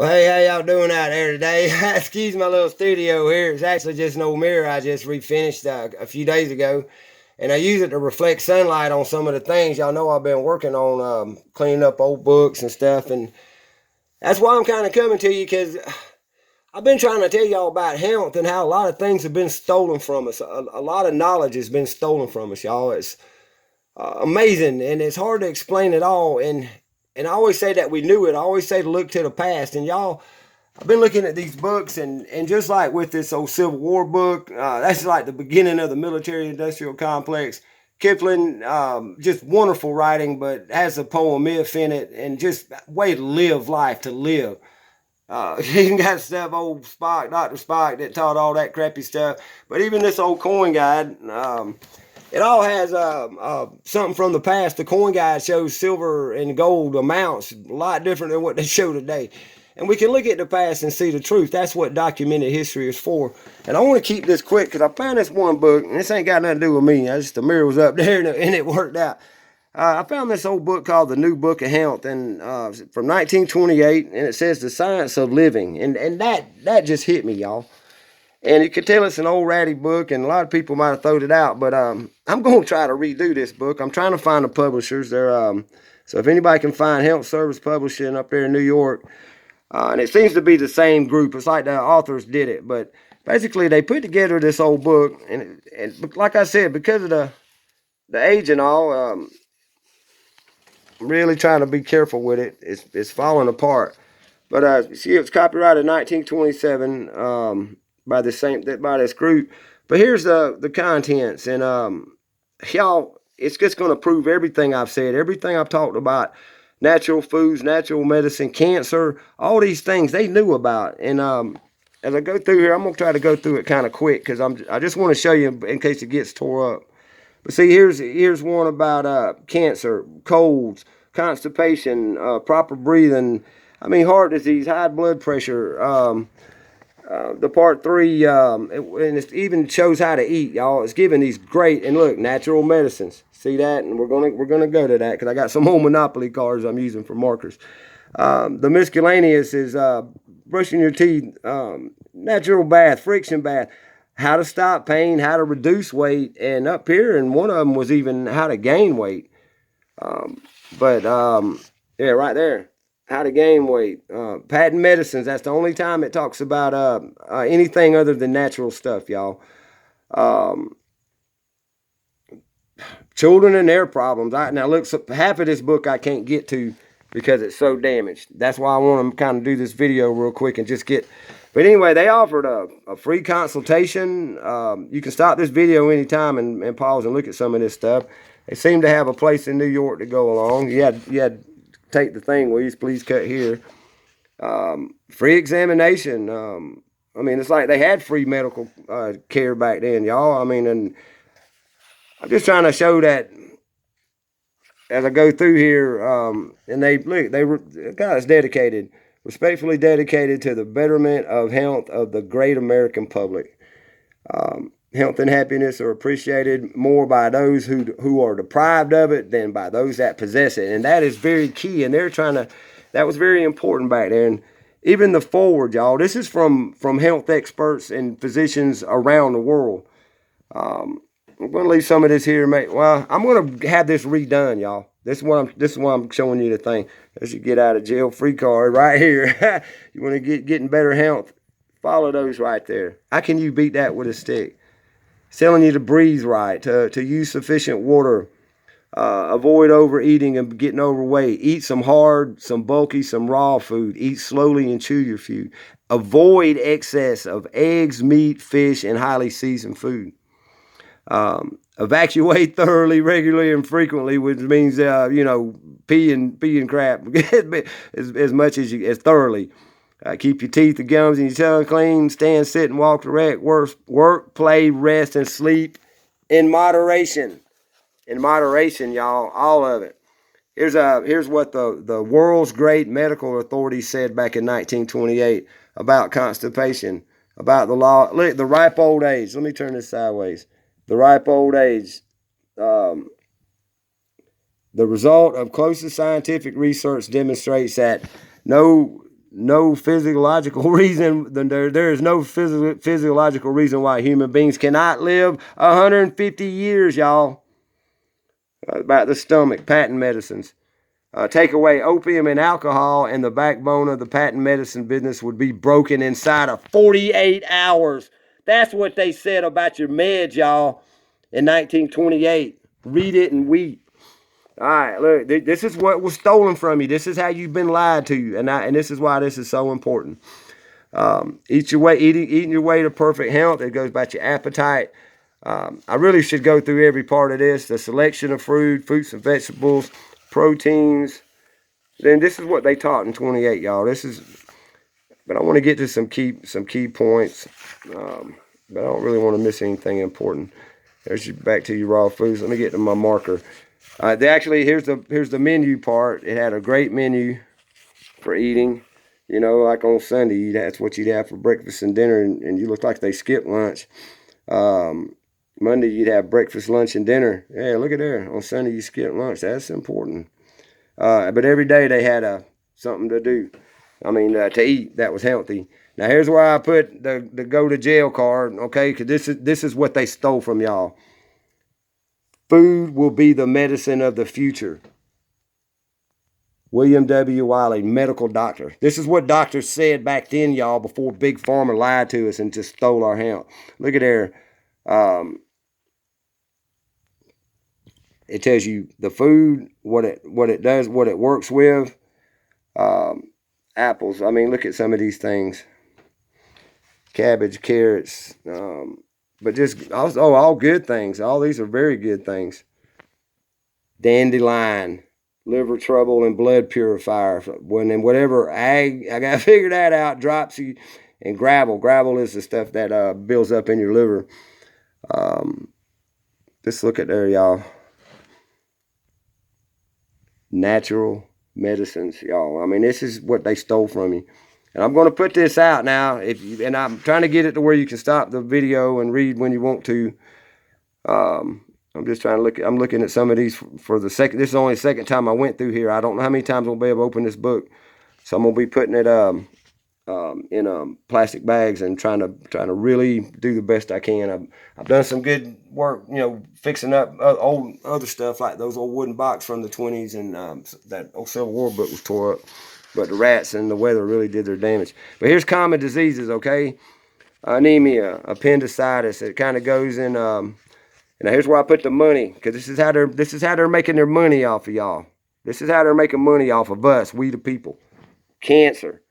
Well, hey, how y'all doing out there today? Excuse my little studio here. It's actually just an old mirror I just refinished a few days ago. And I use it to reflect sunlight on some of the things. Y'all know I've been working on cleaning up old books and stuff. And that's why I'm kind of coming to you because I've been trying to tell y'all about health and how a lot of things have been stolen from us. A lot of knowledge has been stolen from us, y'all. It's amazing and it's hard to explain it all. And I always say that we knew it. I always say to look to the past. And y'all, I've been looking at these books, and just like with this old Civil War book, that's like the beginning of the military-industrial complex. Kipling, just wonderful writing, but has a poem myth in it, and just way to live life, to live. You got stuff, old Spock, Dr. Spock, that taught all that crappy stuff. But even this old coin guide, it all has something from the past. The coin guide shows silver and gold amounts a lot different than what they show today. And we can look at the past and see the truth. That's what documented history is for. And I want to keep this quick because I found this one book, and this ain't got nothing to do with me. The mirror was up there, and it worked out. I found this old book called The New Book of Health, and from 1928, and it says The Science of Living. And that just hit me, y'all. And you can tell it's an old ratty book, and a lot of people might have thrown it out. But I'm going to try to redo this book. I'm trying to find the publishers. So if anybody can find Health Service Publishing up there in New York, and it seems to be the same group. It's like the authors did it. But basically, they put together this old book. And like I said, because of the age and all, I'm really trying to be careful with it. It's falling apart. But see, it was copyrighted in 1927 by this group. But here's the contents, and y'all, it's just going to prove everything I've said, everything I've talked about. Natural foods, natural medicine, cancer, all these things they knew about. And as I go through here, I'm gonna try to go through it kind of quick because I just want to show you in case it gets tore up. But see, here's one about cancer, colds, constipation, proper breathing. I mean, heart disease, high blood pressure. The part three, and it even shows how to eat, y'all. It's giving these great, and look, natural medicines. See that? And we're gonna go to that because I got some old Monopoly cards I'm using for markers. The miscellaneous is brushing your teeth, natural bath, friction bath, how to stop pain, how to reduce weight, and up here, and one of them was even how to gain weight. But yeah, right there, how to gain weight. Patent medicines. That's the only time it talks about anything other than natural stuff, y'all. Children and their problems. Now look, half of this book I can't get to because it's so damaged. That's why I want to kind of do this video real quick and just get. But anyway, they offered a free consultation. You can stop this video anytime and pause and look at some of this stuff. They seem to have a place in New York to go along. You had to take the thing, please cut here. Free examination. I mean, it's like they had free medical care back then, y'all. I mean, and I'm just trying to show that as I go through here, and they were guys dedicated, respectfully dedicated to the betterment of health of the great American public. Health and happiness are appreciated more by those who are deprived of it than by those that possess it, and that is very key. And they're trying to. That was very important back there. And even the forward, y'all. This is from health experts and physicians around the world. I'm going to leave some of this here, mate. Well, I'm going to have this redone, y'all. This is why I'm showing you the thing. There's your get out of jail free card right here. You want to getting better health? Follow those right there. How can you beat that with a stick? It's telling you to breathe right, to use sufficient water, avoid overeating and getting overweight. Eat some hard, some bulky, some raw food. Eat slowly and chew your food. Avoid excess of eggs, meat, fish, and highly seasoned food. Evacuate thoroughly, regularly, and frequently, which means pee and crap as much as thoroughly. Keep your teeth, the gums, and your tongue clean. Stand, sit, and walk erect. Work, play, rest, and sleep in moderation. In moderation, y'all, all of it. Here's what the world's great medical authorities said back in 1928 about constipation, about the law. Look, the ripe old age. Let me turn this sideways. The ripe old age. The result of closest scientific research demonstrates that no no physiological reason. There is no physiological reason why human beings cannot live 150 years, y'all. About the stomach, patent medicines. Take away opium and alcohol, and the backbone of the patent medicine business would be broken inside of 48 hours. That's what they said about your meds, y'all, in 1928. Read it and weep. All right, look, this is what was stolen from you. This is how you've been lied to, and this is why this is so important. Eating your way to perfect health. It goes back to your appetite. I really should go through every part of this. The selection of fruits and vegetables, proteins. Then this is what they taught in 28, y'all. But I want to get to some key points. But I don't really want to miss anything important. Back to your raw foods. Let me get to my marker. Here's the menu part. It had a great menu for eating. You know, like on Sunday, that's what you'd have for breakfast and dinner, and you look like they skipped lunch. Monday, you'd have breakfast, lunch, and dinner. Yeah, look at there. On Sunday, you skip lunch. That's important. But every day they had something to do. To eat that was healthy. Now, here's where I put the go to jail card, okay? Because this is what they stole from y'all. Food will be the medicine of the future. William W. Wiley, medical doctor. This is what doctors said back then, y'all, before Big Pharma lied to us and just stole our health. Look at there. It tells you the food, what it does, what it works with. Apples. Look at some of these things. Cabbage, carrots. But just also all good things. All these are very good things. Dandelion, liver trouble, and blood purifier. Whatever I got to figure that out. Dropsy and gravel. Gravel is the stuff that builds up in your liver. Just look at there, y'all. Natural medicines, y'all. This is what they stole from you. And I'm going to put this out now. And I'm trying to get it to where you can stop the video and read when you want to. I'm just trying to look. I'm looking at some of these for the second. This is only the second time I went through here. I don't know how many times I'll be able to open this book. So I'm going to be putting it in plastic bags and trying to really do the best I can. I've done some good work, fixing up old other stuff like those old wooden boxes from the 20s, and that old Civil War book was tore up. But the rats and the weather really did their damage. But here's common diseases, okay? Anemia, appendicitis. It kind of goes in. Now here's where I put the money, because this is how they're making their money off of y'all. This is how they're making money off of us, we the people. Cancer.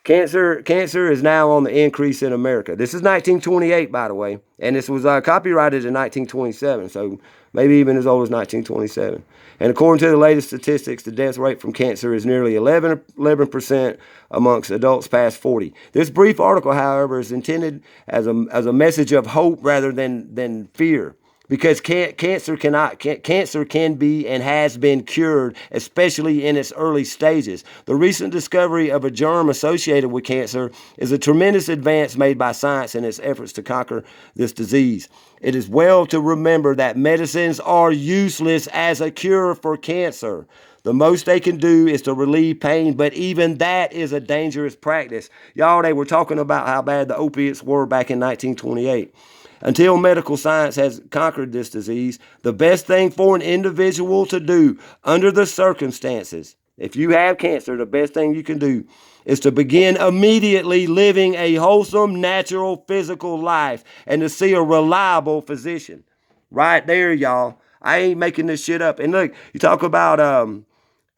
Cancer is now on the increase in America. This is 1928, by the way, and this was copyrighted in 1927, so maybe even as old as 1927. And according to the latest statistics, the death rate from cancer is nearly 11% amongst adults past 40. This brief article, however, is intended as a message of hope rather than fear. Because cancer can be and has been cured, especially in its early stages. The recent discovery of a germ associated with cancer is a tremendous advance made by science in its efforts to conquer this disease. It is well to remember that medicines are useless as a cure for cancer. The most they can do is to relieve pain, but even that is a dangerous practice. Y'all, they were talking about how bad the opiates were back in 1928. Until medical science has conquered this disease, the best thing for an individual to do under the circumstances, if you have cancer, the best thing you can do is to begin immediately living a wholesome, natural, physical life and to see a reliable physician. Right there, y'all. I ain't making this shit up. And look, you talk about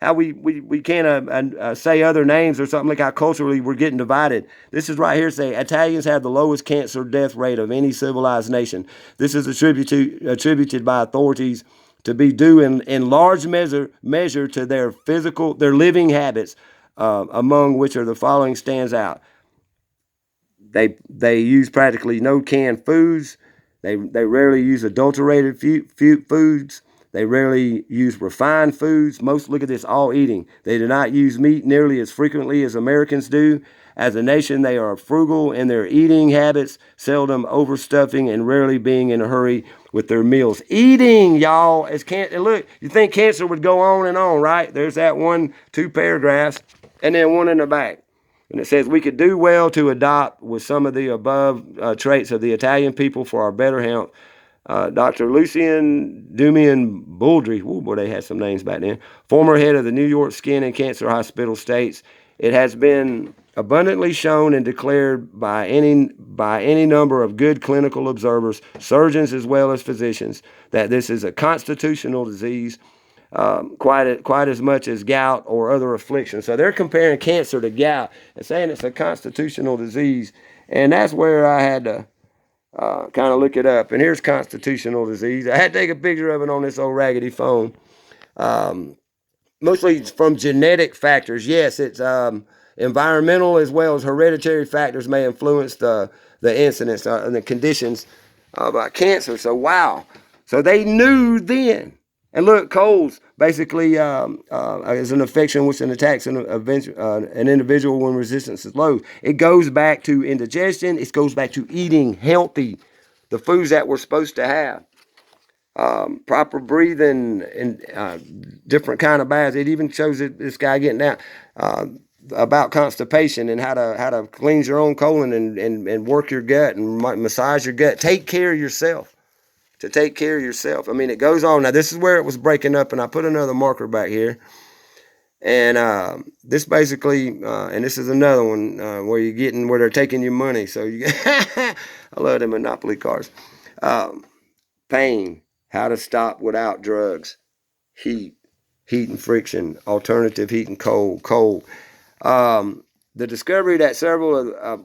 how we can't say other names or something, like how culturally we're getting divided. This is right here saying Italians have the lowest cancer death rate of any civilized nation. This is attributed by authorities to be due in large measure to their living habits, among which are the following stands out. They use practically no canned foods. They rarely use adulterated foods. They rarely use refined foods. Most, look at this, all eating. They do not use meat nearly as frequently as Americans do. As a nation, they are frugal in their eating habits, seldom overstuffing and rarely being in a hurry with their meals. Eating, y'all, and look, you think cancer would go on and on, right? There's that 2 paragraphs, and then one in the back. And it says, we could do well to adopt with some of the above traits of the Italian people for our better health. Dr. Lucien Dumian Bouldry, boy, they had some names back then, former head of the New York Skin and Cancer Hospital, states, it has been abundantly shown and declared by any number of good clinical observers, surgeons as well as physicians, that this is a constitutional disease, quite as much as gout or other afflictions. So they're comparing cancer to gout and saying it's a constitutional disease. And that's where I had to kind of look it up. And here's constitutional disease. I had to take a picture of it on this old raggedy phone. Mostly from genetic factors. Yes, it's environmental as well as hereditary factors may influence the incidence and the conditions of cancer. So, wow. So they knew then. And look, colds basically is an infection which attacks an individual when resistance is low. It goes back to indigestion. It goes back to eating healthy, the foods that we're supposed to have. Proper breathing and different kind of baths. It even shows this guy getting out about constipation and how to cleanse your own colon and work your gut and massage your gut. Take care of yourself. To take care of yourself. I mean, it goes on. Now, this is where it was breaking up, and I put another marker back here. And this basically, and this is another one where they're taking your money. So you, I love them Monopoly cards. Pain. How to stop without drugs, heat and friction, alternative heat and cold. The discovery that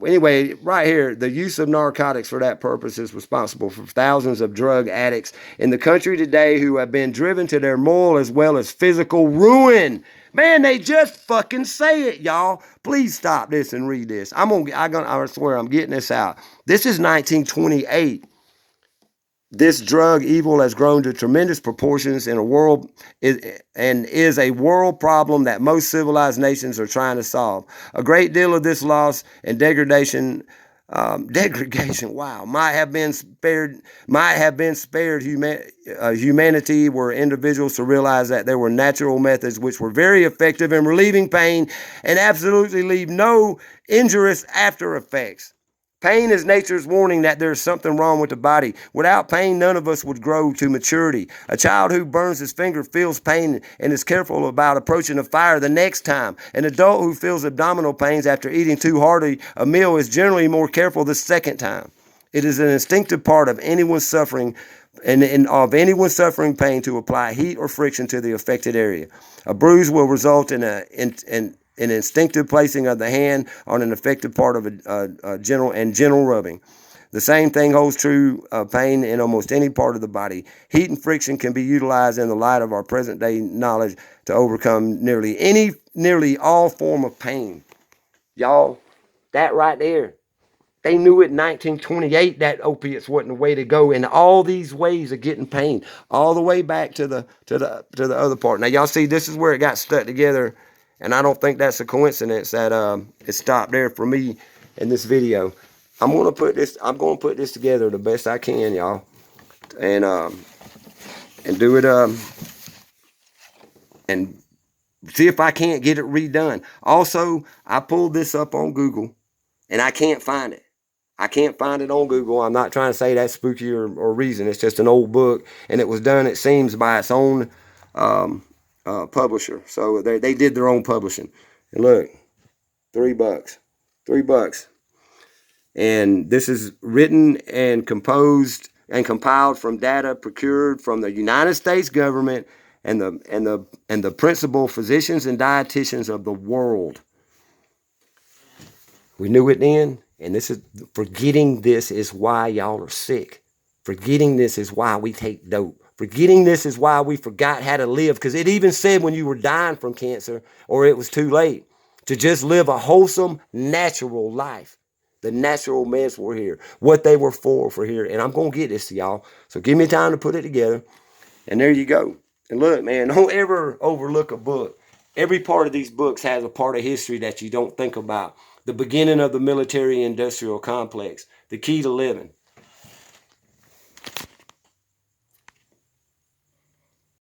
anyway, right here, the use of narcotics for that purpose is responsible for thousands of drug addicts in the country today who have been driven to their moral as well as physical ruin. Man, they just fucking say it, y'all. Please stop this and read this. I swear I'm getting this out. This is 1928. This drug evil has grown to tremendous proportions in a world and is a world problem that most civilized nations are trying to solve. A great deal of this loss and degradation, wow, might have been spared humanity were individuals to realize that there were natural methods which were very effective in relieving pain and absolutely leave no injurious after effects. Pain is nature's warning that there's something wrong with the body. Without pain, none of us would grow to maturity. A child who burns his finger feels pain and is careful about approaching a fire the next time. An adult who feels abdominal pains after eating too hearty a meal is generally more careful the second time. It is an instinctive part of anyone suffering pain to apply heat or friction to the affected area. A bruise will result in an instinctive placing of the hand on an affected part of a gentle rubbing. The same thing holds true of pain in almost any part of the body. Heat and friction can be utilized in the light of our present day knowledge to overcome nearly all form of pain. Y'all, that right there. They knew it in 1928 that opiates wasn't the way to go, and all these ways of getting pain, all the way back to the other part. Now y'all see, this is where it got stuck together. And I don't think that's a coincidence that it stopped there for me in this video. I'm gonna put this together the best I can, y'all, and do it and see if I can't get it redone. Also, I pulled this up on Google, and I can't find it. I can't find it on Google. I'm not trying to say that's spooky or reason. It's just an old book, and it was done, it seems, by its own publisher. So they did their own publishing. And look, $3. And this is written and composed and compiled from data procured from the United States government and the principal physicians and dietitians of the world. We knew it then, and forgetting this is why y'all are sick. Forgetting this is why we take dope. Forgetting this is why we forgot how to live, because it even said when you were dying from cancer or it was too late to just live a wholesome, natural life. The natural meds were here. What they were for here. And I'm going to get this to y'all. So give me time to put it together. And there you go. And look, man, don't ever overlook a book. Every part of these books has a part of history that you don't think about. The beginning of the military-industrial complex. The key to living.